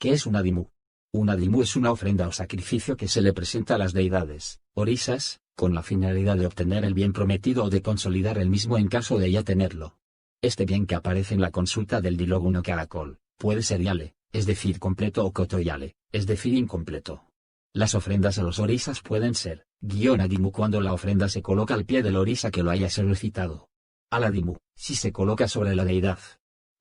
¿Qué es un adimu? Un adimu es una ofrenda o sacrificio que se le presenta a las deidades, orisas, con la finalidad de obtener el bien prometido o de consolidar el mismo en caso de ya tenerlo. Este bien que aparece en la consulta del Diloguno Caracol, puede ser yale, es decir completo, o kotoyale, es decir incompleto. Las ofrendas a los orisas pueden ser, adimu cuando la ofrenda se coloca al pie del orisa que lo haya solicitado. Al adimu, si se coloca sobre la deidad.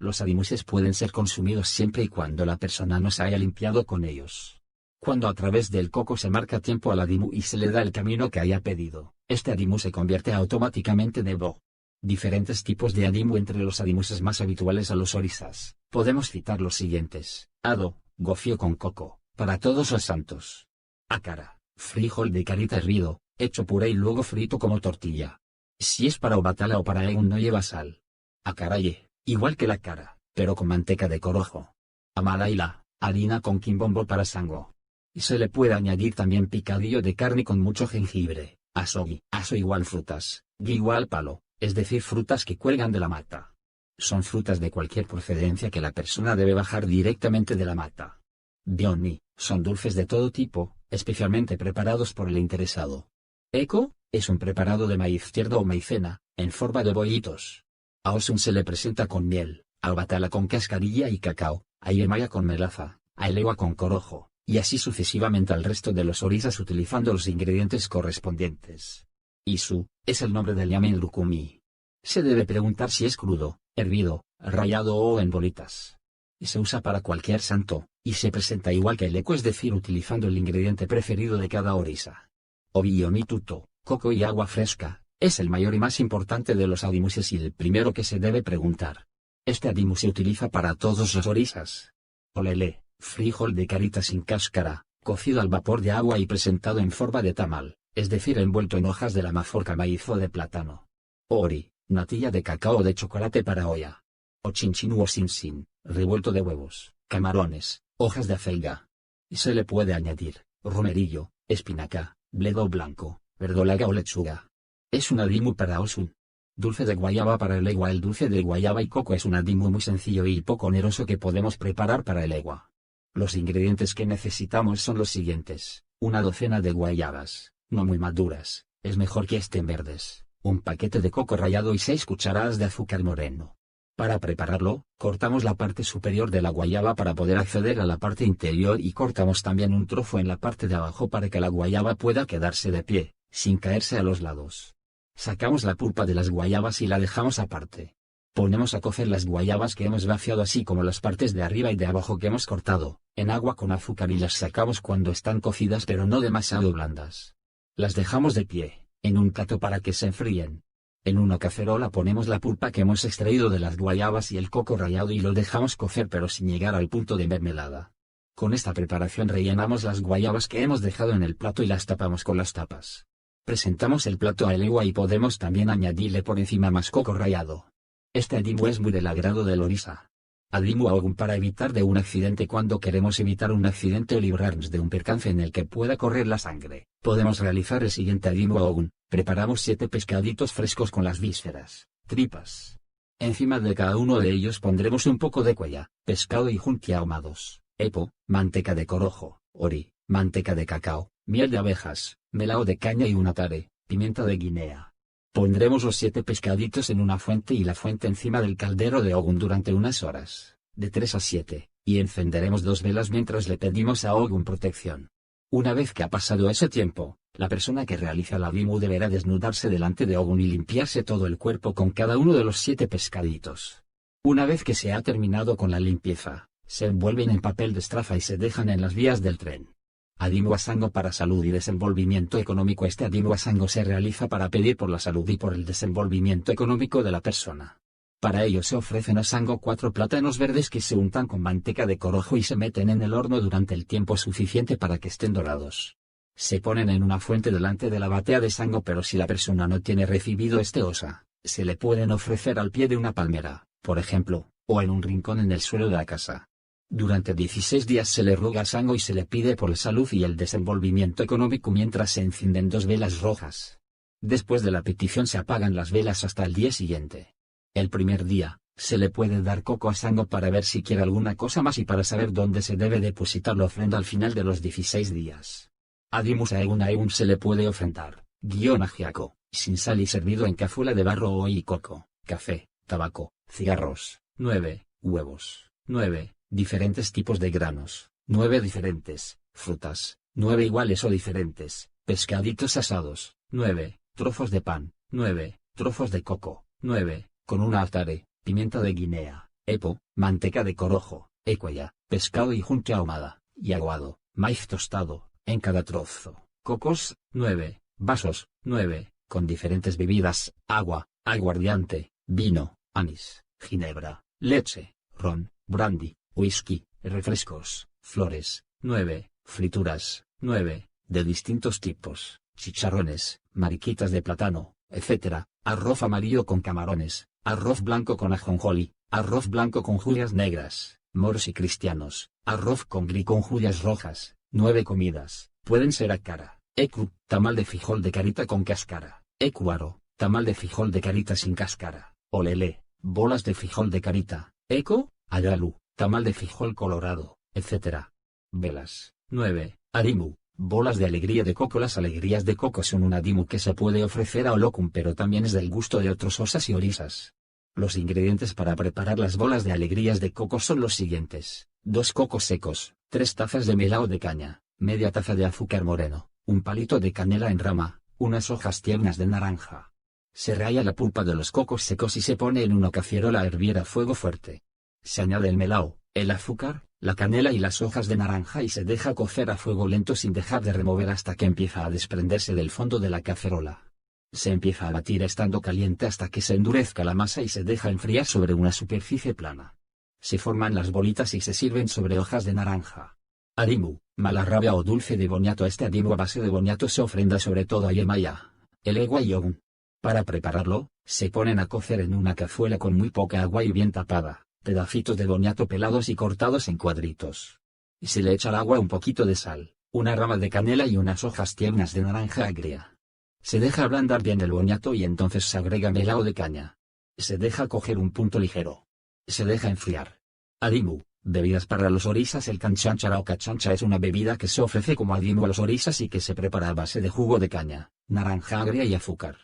Los adimuses pueden ser consumidos siempre y cuando la persona no se haya limpiado con ellos. Cuando a través del coco se marca tiempo al adimu y se le da el camino que haya pedido, este adimu se convierte automáticamente en ebo. Diferentes tipos de adimu. Entre los adimuses más habituales a los orisas, podemos citar los siguientes: ado, gofio con coco, para todos los santos. Akara, frijol de carita hervido, hecho puré y luego frito como tortilla. Si es para Obatala o para Egun no lleva sal. Akaraye, igual que la cara, pero con manteca de corojo. Amalaila, harina con quimbombo para sango. Y se le puede añadir también picadillo de carne con mucho jengibre. Asogi, aso igual frutas, gi igual palo, es decir frutas que cuelgan de la mata. Son frutas de cualquier procedencia que la persona debe bajar directamente de la mata. Bionni, son dulces de todo tipo, especialmente preparados por el interesado. Eko, es un preparado de maíz tierno o maicena, en forma de bollitos. A Osun se le presenta con miel, a Obatala con cascarilla y cacao, a Yemaya con melaza, a Elewa con corojo, y así sucesivamente al resto de los orisas utilizando los ingredientes correspondientes. Isu, es el nombre del yamen lukumi. Se debe preguntar si es crudo, hervido, rallado o en bolitas. Y se usa para cualquier santo, y se presenta igual que el eco, es decir utilizando el ingrediente preferido de cada orisa. Obiyomituto, coco y agua fresca, es el mayor y más importante de los adimuses y el primero que se debe preguntar. Este adimu se utiliza para todos los orisas. Olele, frijol de carita sin cáscara, cocido al vapor de agua y presentado en forma de tamal, es decir envuelto en hojas de la mazorca maíz o de plátano. Ori, natilla de cacao o de chocolate para olla. O chinchín o sinsin, revuelto de huevos, camarones, hojas de acelga. Y se le puede añadir, romerillo, espinaca, bledo blanco, verdolaga o lechuga. Es un adimu para Osun. Dulce de guayaba para el egua. El dulce de guayaba y coco es un adimu muy sencillo y poco oneroso que podemos preparar para el egua. Los ingredientes que necesitamos son los siguientes: una docena de guayabas, no muy maduras, es mejor que estén verdes, un paquete de coco rallado y 6 cucharadas de azúcar moreno. Para prepararlo, cortamos la parte superior de la guayaba para poder acceder a la parte interior y cortamos también un trozo en la parte de abajo para que la guayaba pueda quedarse de pie, sin caerse a los lados. Sacamos la pulpa de las guayabas y la dejamos aparte. Ponemos a cocer las guayabas que hemos vaciado así como las partes de arriba y de abajo que hemos cortado, en agua con azúcar y las sacamos cuando están cocidas pero no demasiado blandas. Las dejamos de pie, en un plato para que se enfríen. En una cacerola ponemos la pulpa que hemos extraído de las guayabas y el coco rallado y lo dejamos cocer pero sin llegar al punto de mermelada. Con esta preparación rellenamos las guayabas que hemos dejado en el plato y las tapamos con las tapas. Presentamos el plato a Elewa y podemos también añadirle por encima más coco rallado. Este adimu es muy del agrado del orisa. Adimu a Ogun para evitar de un accidente. Cuando queremos evitar un accidente o librarnos de un percance en el que pueda correr la sangre, podemos realizar el siguiente adimu a Ogun. Preparamos 7 pescaditos frescos con las vísceras, tripas. Encima de cada uno de ellos pondremos un poco de cuella, pescado y junti ahumados, epo, manteca de corojo, ori, manteca de cacao, miel de abejas, melao de caña y una tare, pimienta de Guinea. Pondremos los 7 pescaditos en una fuente y la fuente encima del caldero de Ogun durante unas horas, de 3 a 7, y encenderemos 2 velas mientras le pedimos a Ogun protección. Una vez que ha pasado ese tiempo, la persona que realiza la adimu deberá desnudarse delante de Ogun y limpiarse todo el cuerpo con cada uno de los 7 pescaditos. Una vez que se ha terminado con la limpieza, se envuelven en papel de estraza y se dejan en las vías del tren. Adimu a sango para salud y desenvolvimiento económico. Este adimu a sango se realiza para pedir por la salud y por el desenvolvimiento económico de la persona. Para ello se ofrecen a sango 4 plátanos verdes que se untan con manteca de corojo y se meten en el horno durante el tiempo suficiente para que estén dorados. Se ponen en una fuente delante de la batea de sango, pero si la persona no tiene recibido este osa, se le pueden ofrecer al pie de una palmera, por ejemplo, o en un rincón en el suelo de la casa. Durante 16 días se le ruega a sango y se le pide por la salud y el desenvolvimiento económico mientras se encienden 2 velas rojas. Después de la petición se apagan las velas hasta el día siguiente. El primer día, Se le puede dar coco a Sango para ver si quiere alguna cosa más y para saber dónde se debe depositar la ofrenda al final de los 16 días. Adimus a Egun se le puede ofrendar, ajiaco, sin sal y servido en cazuela de barro o y coco, café, tabaco, cigarros, 9, huevos, 9, diferentes tipos de granos, 9 diferentes, frutas, 9 iguales o diferentes, pescaditos asados, 9, trozos de pan, 9, trozos de coco, 9, con una altare, pimienta de Guinea, epo, manteca de corojo, ecuaya, pescado y junta ahumada, y aguado, maíz tostado, en cada trozo, cocos, 9, vasos, 9, con diferentes bebidas, agua, aguardiente, vino, anís, ginebra, leche, ron, brandy, whisky, refrescos, flores, 9, frituras, 9, de distintos tipos, chicharrones, mariquitas de plátano, etc., arroz amarillo con camarones, arroz blanco con ajonjolí, arroz blanco con judías negras, moros y cristianos, arroz con gris con judías rojas, 9 comidas, pueden ser akara, eku, tamal de frijol de carita con cáscara, ekuaro, tamal de frijol de carita sin cáscara, olele, bolas de frijol de carita, eko, ayalu, tamal de frijol colorado, etc. Velas, 9, arimu, bolas de alegría de coco. Las alegrías de coco son un adimu que se puede ofrecer a Olokun, pero también es del gusto de otros osas y orisas. Los ingredientes para preparar las bolas de alegrías de coco son los siguientes: 2 cocos secos, 3 tazas de melao de caña, media taza de azúcar moreno, un palito de canela en rama, unas hojas tiernas de naranja. Se raya la pulpa de los cocos secos y se pone en una cacerola a hervir a fuego fuerte. Se añade el melao, el azúcar, la canela y las hojas de naranja y se deja cocer a fuego lento sin dejar de remover hasta que empieza a desprenderse del fondo de la cacerola. Se empieza a batir estando caliente hasta que se endurezca la masa y se deja enfriar sobre una superficie plana. Se forman las bolitas y se sirven sobre hojas de naranja. Adimu, mala rabia o dulce de boniato. Este adimu a base de boniato se ofrenda sobre todo a Yemaya, el egua y Ogun. Para prepararlo, se ponen a cocer en una cazuela con muy poca agua y bien tapada, pedacitos de boniato pelados y cortados en cuadritos. Y se le echa al agua un poquito de sal, una rama de canela y unas hojas tiernas de naranja agria. Se deja ablandar bien el boniato y entonces se agrega melao de caña. Se deja coger un punto ligero. Se deja enfriar. Adimu, bebidas para los orisas. El canchanchara o cachancha es una bebida que se ofrece como adimu a los orisas y que se prepara a base de jugo de caña, naranja agria y azúcar.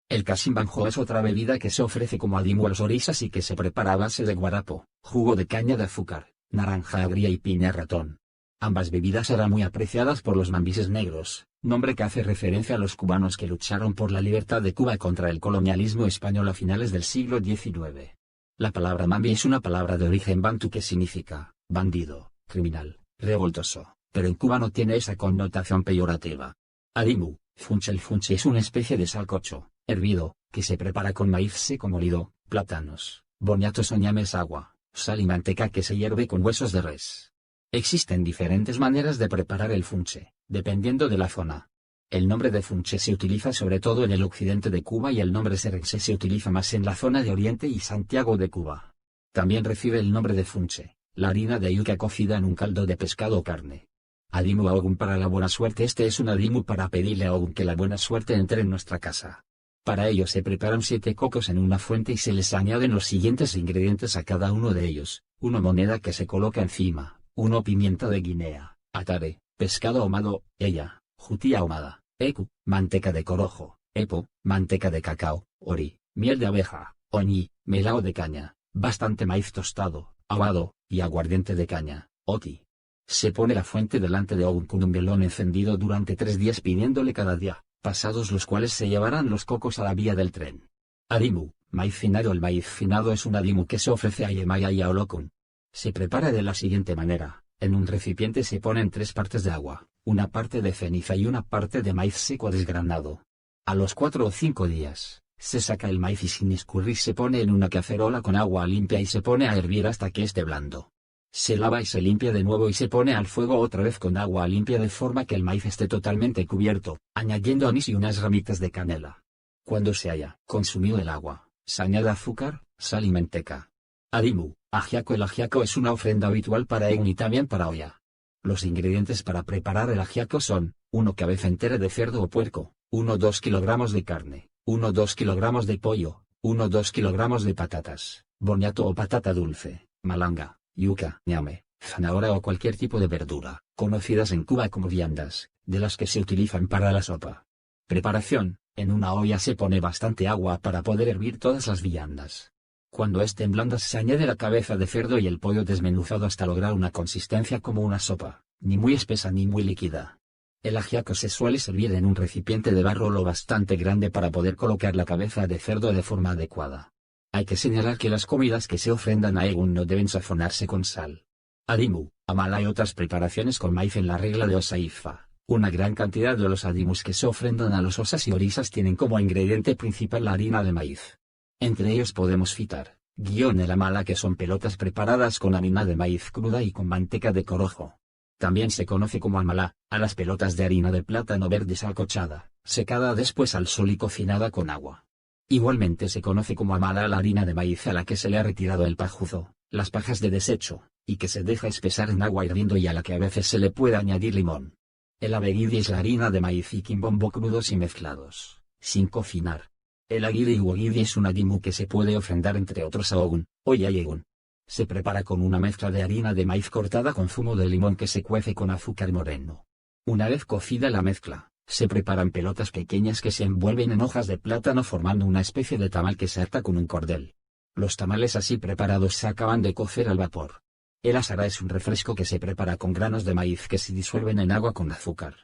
El casimbanjo es otra bebida que se ofrece como adimu a los orisas y que se prepara a base de guarapo, jugo de caña de azúcar, naranja agria y piña ratón. Ambas bebidas eran muy apreciadas por los mambises negros, nombre que hace referencia a los cubanos que lucharon por la libertad de Cuba contra el colonialismo español a finales del siglo XIX. La palabra mambi es una palabra de origen bantu que significa bandido, criminal, revoltoso, pero en Cuba no tiene esa connotación peyorativa. Adimu, funche. El funche es una especie de salcocho, hervido, que se prepara con maíz seco molido, plátanos, boniatos o ñames, agua, sal y manteca que se hierve con huesos de res. Existen diferentes maneras de preparar el funche, dependiendo de la zona. El nombre de funche se utiliza sobre todo en el occidente de Cuba y el nombre serense se utiliza más en la zona de Oriente y Santiago de Cuba. También recibe el nombre de funche, la harina de yuca cocida en un caldo de pescado o carne. Adimu a Ogun para la buena suerte. Este es un adimu para pedirle a Ogun que la buena suerte entre en nuestra casa. Para ello se preparan 7 cocos en una fuente y se les añaden los siguientes ingredientes a cada uno de ellos: 1 moneda que se coloca encima, 1 pimienta de Guinea, atare, pescado ahumado, ella, jutía ahumada, eku, manteca de corojo, epo, manteca de cacao, ori, miel de abeja, oñi, melao de caña, bastante maíz tostado, aguado, y aguardiente de caña, oti. Se pone la fuente delante de Ogun con un velón encendido durante 3 días pidiéndole cada día, pasados los cuales se llevarán los cocos a la vía del tren. Adimu, maíz finado. El maíz finado es un adimu que se ofrece a Yemaya y a Olokun. Se prepara de la siguiente manera: en un recipiente se ponen 3 partes de agua, una parte de ceniza y una parte de maíz seco desgranado. A los 4 o 5 días, se saca el maíz y sin escurrir se pone en una cacerola con agua limpia y se pone a hervir hasta que esté blando. Se lava y se limpia de nuevo y se pone al fuego otra vez con agua limpia de forma que el maíz esté totalmente cubierto, añadiendo anís y unas ramitas de canela. Cuando se haya consumido el agua, se añade azúcar, sal y manteca. Adimu, ajiaco. El ajiaco es una ofrenda habitual para Egun y también para Oya. Los ingredientes para preparar el ajiaco son: 1 cabeza entera de cerdo o puerco, 1-2 kilogramos de carne, 1-2 kilogramos de pollo, 1-2 kilogramos de patatas, boniato o patata dulce, malanga, yuca, ñame, zanahoria o cualquier tipo de verdura, conocidas en Cuba como viandas, de las que se utilizan para la sopa. Preparación: en una olla se pone bastante agua para poder hervir todas las viandas. Cuando estén blandas se añade la cabeza de cerdo y el pollo desmenuzado hasta lograr una consistencia como una sopa, ni muy espesa ni muy líquida. El ajiaco se suele servir en un recipiente de barro lo bastante grande para poder colocar la cabeza de cerdo de forma adecuada. Hay que señalar que las comidas que se ofrendan a Egun no deben sazonarse con sal. Adimu, amala y otras preparaciones con maíz. En la regla de Osaifa, una gran cantidad de los adimus que se ofrendan a los osas y orisas tienen como ingrediente principal la harina de maíz. Entre ellos podemos citar, el amala, que son pelotas preparadas con harina de maíz cruda y con manteca de corojo. También se conoce como amalá, a las pelotas de harina de plátano verde salcochada, secada después al sol y cocinada con agua. Igualmente se conoce como amala a la harina de maíz a la que se le ha retirado el pajuzo, las pajas de desecho, y que se deja espesar en agua hirviendo y a la que a veces se le puede añadir limón. El abeguidi es la harina de maíz y quimbombo crudos y mezclados, sin cocinar. El aguidi y uogidi es un adimu que se puede ofrendar entre otros a Ogun, o Yayegun. Se prepara con una mezcla de harina de maíz cortada con zumo de limón que se cuece con azúcar moreno. Una vez cocida la mezcla, se preparan pelotas pequeñas que se envuelven en hojas de plátano formando una especie de tamal que se ata con un cordel. Los tamales así preparados se acaban de cocer al vapor. El asara es un refresco que se prepara con granos de maíz que se disuelven en agua con azúcar.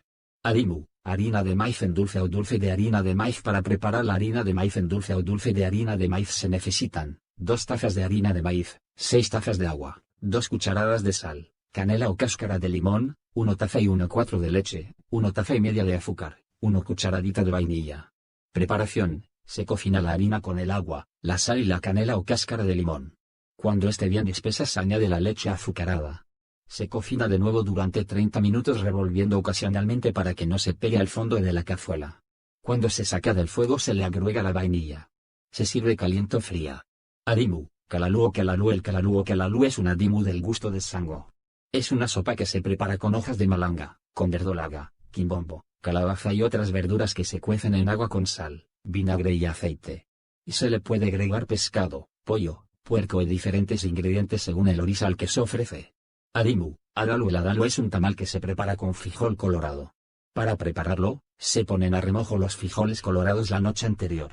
Adimu, harina de maíz en dulce o dulce de harina de maíz. Para preparar la harina de maíz en dulce o dulce de harina de maíz se necesitan 2 tazas de harina de maíz, 6 tazas de agua, 2 cucharadas de sal, canela o cáscara de limón, 1 taza y 1/4 de leche, 1 taza y media de azúcar, 1 cucharadita de vainilla. Preparación: se cocina la harina con el agua, la sal y la canela o cáscara de limón. Cuando esté bien espesa se añade la leche azucarada. Se cocina de nuevo durante 30 minutos revolviendo ocasionalmente para que no se pegue al fondo de la cazuela. Cuando se saca del fuego se le agrega la vainilla. Se sirve caliente o fría. Adimu, calalú o calalú. El calalú o calalú es un adimu del gusto de sango. Es una sopa que se prepara con hojas de malanga, con verdolaga, quimbombo, calabaza y otras verduras que se cuecen en agua con sal, vinagre y aceite. Y se le puede agregar pescado, pollo, puerco y diferentes ingredientes según el orisa al que se ofrece. Adimu, adalu. El adalu es un tamal que se prepara con frijol colorado. Para prepararlo, se ponen a remojo los frijoles colorados la noche anterior.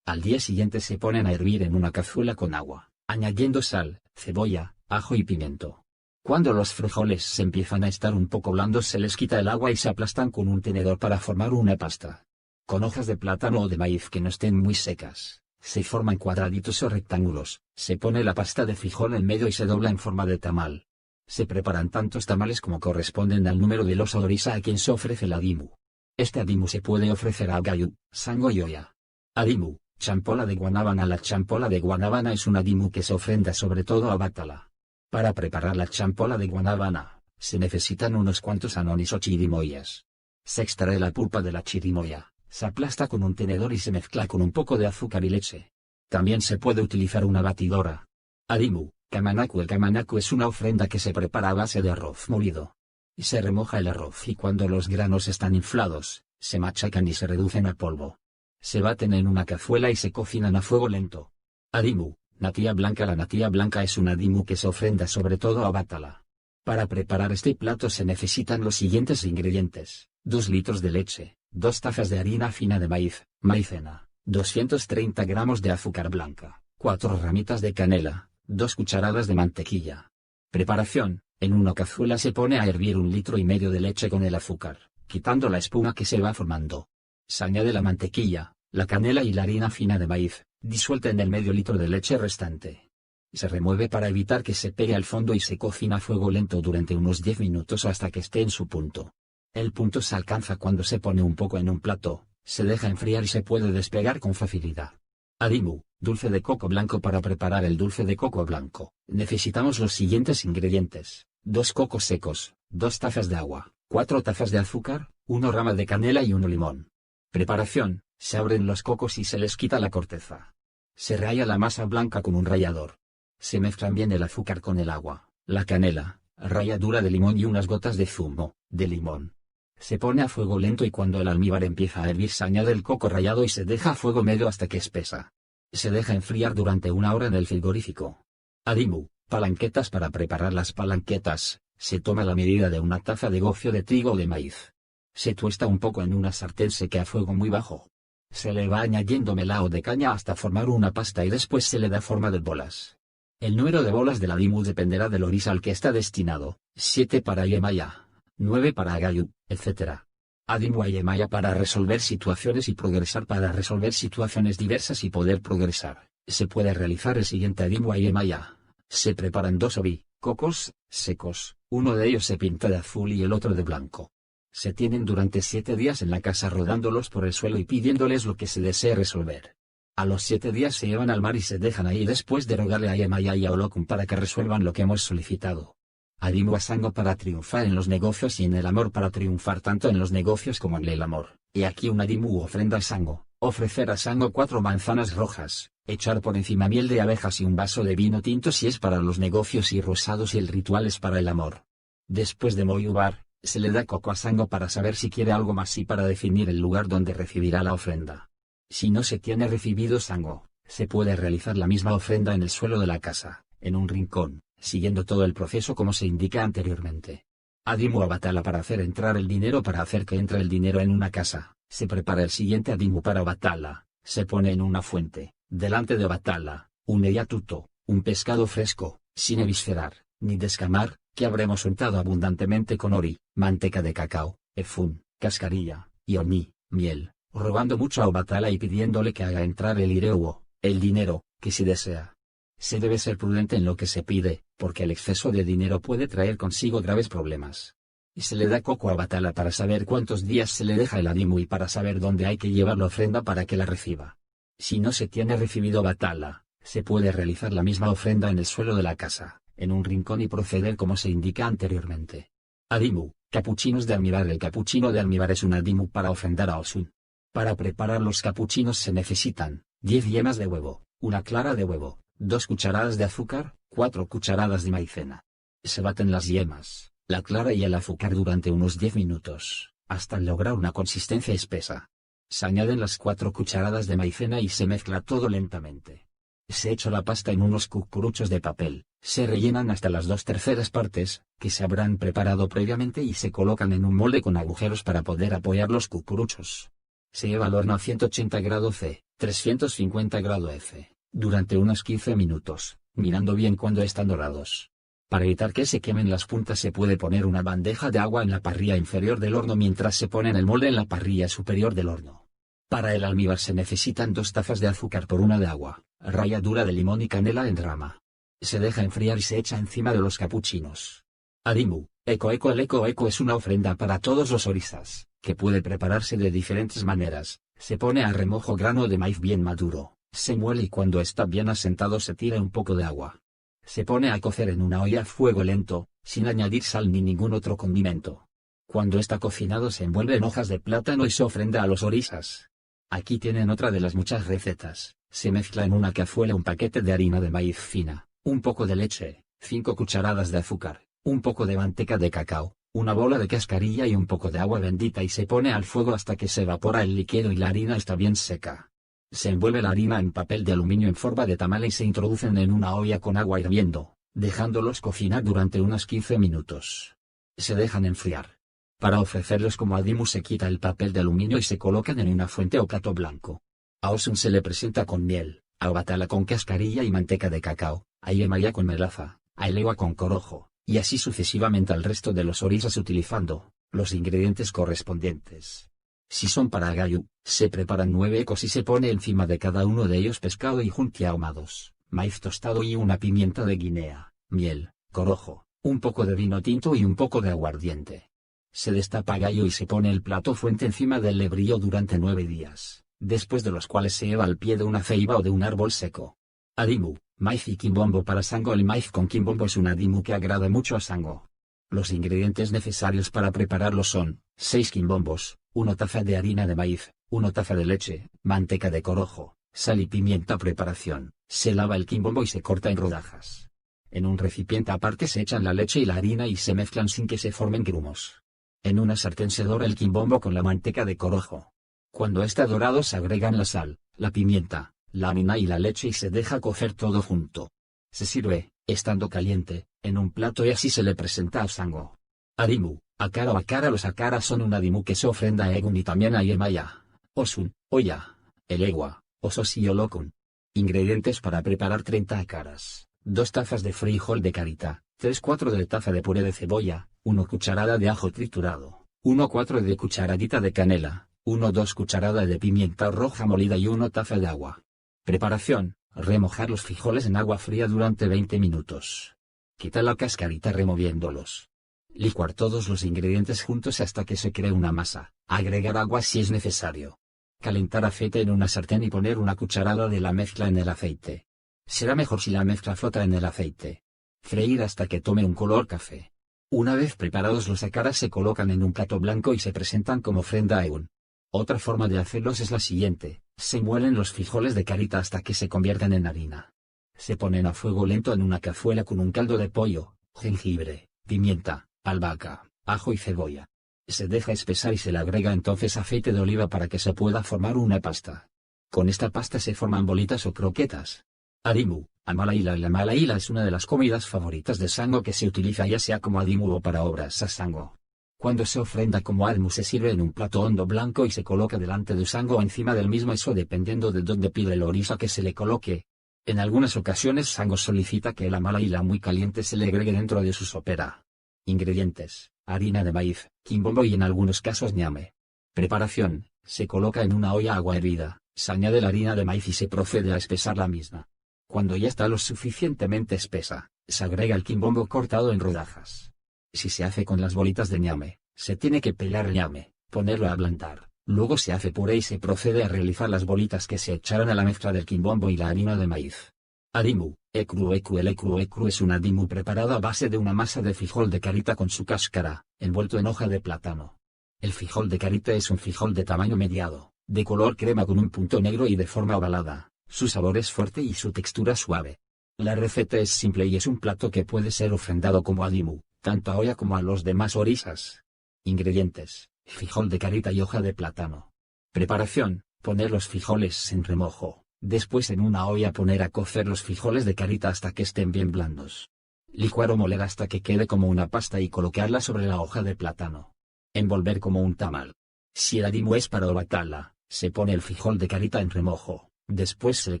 Al día siguiente se ponen a hervir en una cazuela con agua, añadiendo sal, cebolla, ajo y pimiento. Cuando los frijoles se empiezan a estar un poco blandos se les quita el agua y se aplastan con un tenedor para formar una pasta. Con hojas de plátano o de maíz que no estén muy secas, se forman cuadraditos o rectángulos, se pone la pasta de frijol en medio y se dobla en forma de tamal. Se preparan tantos tamales como corresponden al número de los orisa a quien se ofrece el adimu. Este adimu se puede ofrecer a gayu, sango y oya. Adimu, champola de guanábana. La champola de guanábana es un adimu que se ofrenda sobre todo a Bátala. Para preparar la champola de guanábana, se necesitan unos cuantos anonis o chirimoyas. Se extrae la pulpa de la chirimoya, se aplasta con un tenedor y se mezcla con un poco de azúcar y leche. También se puede utilizar una batidora. Adimu, kamanaku. El kamanaku es una ofrenda que se prepara a base de arroz molido. Y se remoja el arroz y cuando los granos están inflados, se machacan y se reducen a polvo. Se baten en una cazuela y se cocinan a fuego lento. Adimu, natilla blanca. La natilla blanca es un adimu que se ofrenda sobre todo a Bátala. Para preparar este plato se necesitan los siguientes ingredientes: 2 litros de leche, 2 tazas de harina fina de maíz, maicena, 230 gramos de azúcar blanca, 4 ramitas de canela, 2 cucharadas de mantequilla. Preparación: en una cazuela se pone a hervir 1,5 litros de leche con el azúcar, quitando la espuma que se va formando. Se añade la mantequilla, la canela y la harina fina de maíz, disuelta en el medio litro de leche restante. Se remueve para evitar que se pegue al fondo y se cocina a fuego lento durante unos 10 minutos hasta que esté en su punto. El punto se alcanza cuando se pone un poco en un plato, se deja enfriar y se puede despegar con facilidad. Adimu, dulce de coco blanco. Para preparar el dulce de coco blanco, necesitamos los siguientes ingredientes: 2 cocos secos, 2 tazas de agua, 4 tazas de azúcar, 1 rama de canela y 1 limón. Preparación: se abren los cocos y se les quita la corteza. Se raya la masa blanca con un rallador. Se mezclan bien el azúcar con el agua, la canela, ralladura de limón y unas gotas de zumo de limón. Se pone a fuego lento y cuando el almíbar empieza a hervir se añade el coco rallado y se deja a fuego medio hasta que espesa. Se deja enfriar durante 1 hora en el frigorífico. Adimu, palanquetas. Para preparar las palanquetas, se toma la medida de 1 taza de gofio de trigo o de maíz. Se tuesta un poco en una sartén seca a fuego muy bajo. Se le va añadiendo melao de caña hasta formar una pasta y después se le da forma de bolas. El número de bolas del adimu dependerá del orisa al que está destinado, 7 para Yemaya, 9 para Agayu, etc. Adimu a Yemaya para resolver situaciones y progresar. Para resolver situaciones diversas y poder progresar, se puede realizar el siguiente adimu a Yemaya. Se preparan 2 obi, cocos, secos, uno de ellos se pinta de azul y el otro de blanco. Se tienen durante 7 días en la casa rodándolos por el suelo y pidiéndoles lo que se desee resolver. A los 7 días se llevan al mar y se dejan ahí después de rogarle a Yemaya y a Olokun para que resuelvan lo que hemos solicitado. Adimu a Sango para triunfar en los negocios y en el amor. Para triunfar tanto en los negocios como en el amor. Y aquí un adimu ofrenda a Sango: ofrecer a Sango 4 manzanas rojas, echar por encima miel de abejas y un vaso de vino tinto si es para los negocios y rosados y el ritual es para el amor. Después de moyubar, se le da coco a Sango para saber si quiere algo más y para definir el lugar donde recibirá la ofrenda. Si no se tiene recibido Sango, se puede realizar la misma ofrenda en el suelo de la casa, en un rincón, siguiendo todo el proceso como se indica anteriormente. Adimu a Batala para hacer entrar el dinero. Para hacer que entre el dinero en una casa, se prepara el siguiente adimu para Batala. Se pone en una fuente, delante de Batala, un eyatuto, un pescado fresco, sin eviscerar, ni descamar, que habremos untado abundantemente con ori, manteca de cacao, efún, cascarilla, y oni, miel, rogando mucho a Batala y pidiéndole que haga entrar el ireuo, el dinero, que si desea. Se debe ser prudente en lo que se pide, porque el exceso de dinero puede traer consigo graves problemas. Y se le da coco a Batala para saber cuántos días se le deja el adimu y para saber dónde hay que llevar la ofrenda para que la reciba. Si no se tiene recibido Batala, se puede realizar la misma ofrenda en el suelo de la casa, en un rincón y proceder como se indica anteriormente. Adimu, capuchinos de almíbar. El capuchino de almíbar es un adimu para ofrendar a Osun. Para preparar los capuchinos se necesitan 10 yemas de huevo, 1 clara de huevo, 2 cucharadas de azúcar, 4 cucharadas de maicena. Se baten las yemas, la clara y el azúcar durante unos 10 minutos, hasta lograr una consistencia espesa. Se añaden las 4 cucharadas de maicena y se mezcla todo lentamente. Se echa la pasta en unos cucuruchos de papel, se rellenan hasta las 2/3 partes, que se habrán preparado previamente y se colocan en un molde con agujeros para poder apoyar los cucuruchos. Se lleva al horno a 180 grados C, 350 grados F, durante unos 15 minutos, mirando bien cuando están dorados. Para evitar que se quemen las puntas se puede poner una bandeja de agua en la parrilla inferior del horno mientras se pone en el molde en la parrilla superior del horno. Para el almíbar se necesitan 2 tazas de azúcar por 1 de agua, ralladura de limón y canela en rama. Se deja enfriar y se echa encima de los capuchinos. Adimu, eco. El eco es una ofrenda para todos los orisas, que puede prepararse de diferentes maneras. Se pone a remojo grano de maíz bien maduro, se muele y cuando está bien asentado se tira un poco de agua. Se pone a cocer en una olla a fuego lento, sin añadir sal ni ningún otro condimento. Cuando está cocinado se envuelve en hojas de plátano y se ofrenda a los orisas. Aquí tienen otra de las muchas recetas. Se mezcla en una cazuela un paquete de harina de maíz fina, un poco de leche, 5 cucharadas de azúcar, un poco de manteca de cacao, una bola de cascarilla y un poco de agua bendita y se pone al fuego hasta que se evapora el líquido y la harina está bien seca. Se envuelve la harina en papel de aluminio en forma de tamal y se introducen en una olla con agua hirviendo, dejándolos cocinar durante unos 15 minutos. Se dejan enfriar. Para ofrecerlos como adimu se quita el papel de aluminio y se colocan en una fuente o plato blanco. A Osun se le presenta con miel, a Batala con cascarilla y manteca de cacao, a Yemaya con melaza, a Elewa con corojo, y así sucesivamente al resto de los orisas utilizando los ingredientes correspondientes. Si son para Agayu, se preparan 9 ecos y se pone encima de cada uno de ellos pescado y juntia ahumados, maíz tostado y una pimienta de Guinea, miel, corojo, un poco de vino tinto y un poco de aguardiente. Se destapa Agayu y se pone el plato fuente encima del lebrillo durante 9 días, después de los cuales se lleva al pie de una ceiba o de un árbol seco. Adimu, maíz y quimbombo para Sango. El maíz con quimbombo es un adimu que agrada mucho a Sango. Los ingredientes necesarios para prepararlo son 6 quimbombos, 1 taza de harina de maíz, 1 taza de leche, manteca de corojo, sal y pimienta. Preparación: se lava el quimbombo y se corta en rodajas. En un recipiente aparte se echan la leche y la harina y se mezclan sin que se formen grumos. En una sartén se dora el quimbombo con la manteca de corojo. Cuando está dorado se agregan la sal, la pimienta, la harina y la leche y se deja cocer todo junto. Se sirve, estando caliente, en un plato y así se le presenta a Sango. Adimu, Akara o Akara. Los Akara son un adimu que se ofrenda a Egun y también a Yemaya, Osun, Oya, Elegua, Osos y Olokun. Ingredientes para preparar 30 Akaras: 2 tazas de frijol de carita, 3/4 de taza de puré de cebolla, 1 cucharada de ajo triturado, 1/4 de cucharadita de canela, 1/2 cucharada de pimienta roja molida y 1 taza de agua. Preparación: remojar los frijoles en agua fría durante 20 minutos. Quita la cascarita removiéndolos. Licuar todos los ingredientes juntos hasta que se cree una masa, agregar agua si es necesario. Calentar aceite en una sartén y poner una cucharada de la mezcla en el aceite. Será mejor si la mezcla flota en el aceite. Freír hasta que tome un color café. Una vez preparados los akaras se colocan en un plato blanco y se presentan como ofrenda a Egun. Otra forma de hacerlos es la siguiente: se muelen los frijoles de carita hasta que se conviertan en harina. Se ponen a fuego lento en una cazuela con un caldo de pollo, jengibre, pimienta, albahaca, ajo y cebolla. Se deja espesar y se le agrega entonces aceite de oliva para que se pueda formar una pasta. Con esta pasta se forman bolitas o croquetas. Adimu, Amalaila. La Amalaila es una de las comidas favoritas de Sango que se utiliza ya sea como adimu o para obras a Sango. Cuando se ofrenda como adimu se sirve en un plato hondo blanco y se coloca delante de Sango o encima del mismo, eso dependiendo de dónde pide el orisa que se le coloque. En algunas ocasiones Sango solicita que la Amalaila muy caliente se le agregue dentro de su sopera. Ingredientes: harina de maíz, quimbombo y en algunos casos ñame. Preparación: se coloca en una olla agua hervida, se añade la harina de maíz y se procede a espesar la misma. Cuando ya está lo suficientemente espesa, se agrega el quimbombo cortado en rodajas. Si se hace con las bolitas de ñame, se tiene que pelar el ñame, ponerlo a ablandar, luego se hace puré y se procede a realizar las bolitas que se echarán a la mezcla del quimbombo y la harina de maíz. Adimu, ekru. El ekru es un adimu preparado a base de una masa de frijol de carita con su cáscara, envuelto en hoja de plátano. El frijol de carita es un frijol de tamaño mediano, de color crema con un punto negro y de forma ovalada. Su sabor es fuerte y su textura suave. La receta es simple y es un plato que puede ser ofrendado como adimu, tanto a olla como a los demás orisas. Ingredientes: frijol de carita y hoja de plátano. Preparación: poner los frijoles en remojo. Después en una olla poner a cocer los frijoles de carita hasta que estén bien blandos. Licuar o moler hasta que quede como una pasta y colocarla sobre la hoja de plátano. Envolver como un tamal. Si el adimu es para obatala, se pone el frijol de carita en remojo, después se le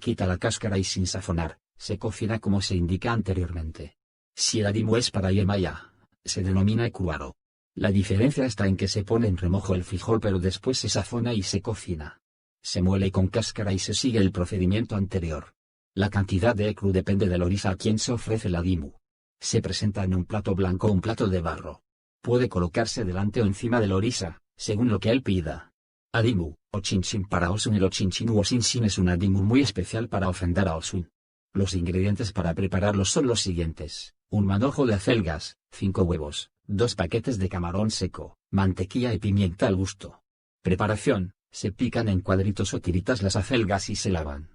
quita la cáscara y sin sazonar, se cocina como se indica anteriormente. Si el adimu es para yemaya, se denomina ekuaro. La diferencia está en que se pone en remojo el frijol pero después se sazona y se cocina. Se muele con cáscara y se sigue el procedimiento anterior. La cantidad de ekru depende del orisa a quien se ofrece el adimu. Se presenta en un plato blanco o un plato de barro. Puede colocarse delante o encima del orisa, según lo que él pida. Adimu, o chinchin para Osun. El ochinchin u osinchin es un adimu muy especial para ofrendar a Osun. Los ingredientes para prepararlo son los siguientes: un manojo de acelgas, 5 huevos, 2 paquetes de camarón seco, mantequilla y pimienta al gusto. Preparación: se pican en cuadritos o tiritas las acelgas y se lavan.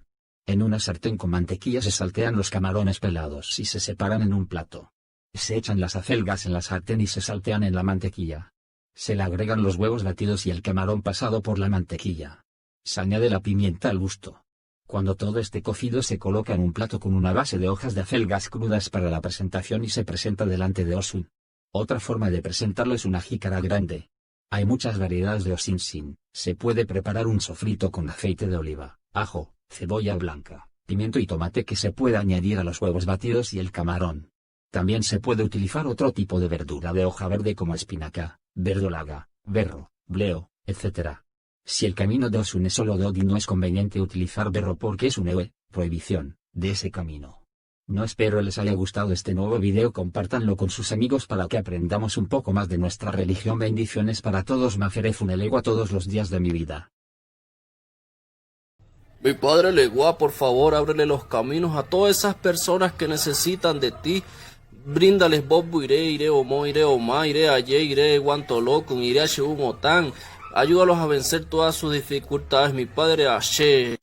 En una sartén con mantequilla se saltean los camarones pelados y se separan en un plato. Se echan las acelgas en la sartén y se saltean en la mantequilla. Se le agregan los huevos batidos y el camarón pasado por la mantequilla. Se añade la pimienta al gusto. Cuando todo esté cocido se coloca en un plato con una base de hojas de acelgas crudas para la presentación y se presenta delante de Osun. Otra forma de presentarlo es una jícara grande. Hay muchas variedades de osinchin. Se puede preparar un sofrito con aceite de oliva, ajo, cebolla blanca, pimiento y tomate que se puede añadir a los huevos batidos y el camarón. También se puede utilizar otro tipo de verdura de hoja verde como espinaca, verdolaga, berro, bleo, etc. Si el camino de Osun es solo Dodi, no es conveniente utilizar berro porque es una prohibición de ese camino. No espero les haya gustado este nuevo video, compártanlo con sus amigos para que aprendamos un poco más de nuestra religión. Bendiciones para todos. Maferefun Elegua todos los días de mi vida. Mi padre Legua, por favor, ábrele los caminos a todas esas personas que necesitan de ti. Bríndales Bobo, iré Omo, iré Oma, iré Aye, iré Guantolocon, iré Ashebumotán. Ayúdalos a vencer todas sus dificultades, mi padre Ashe.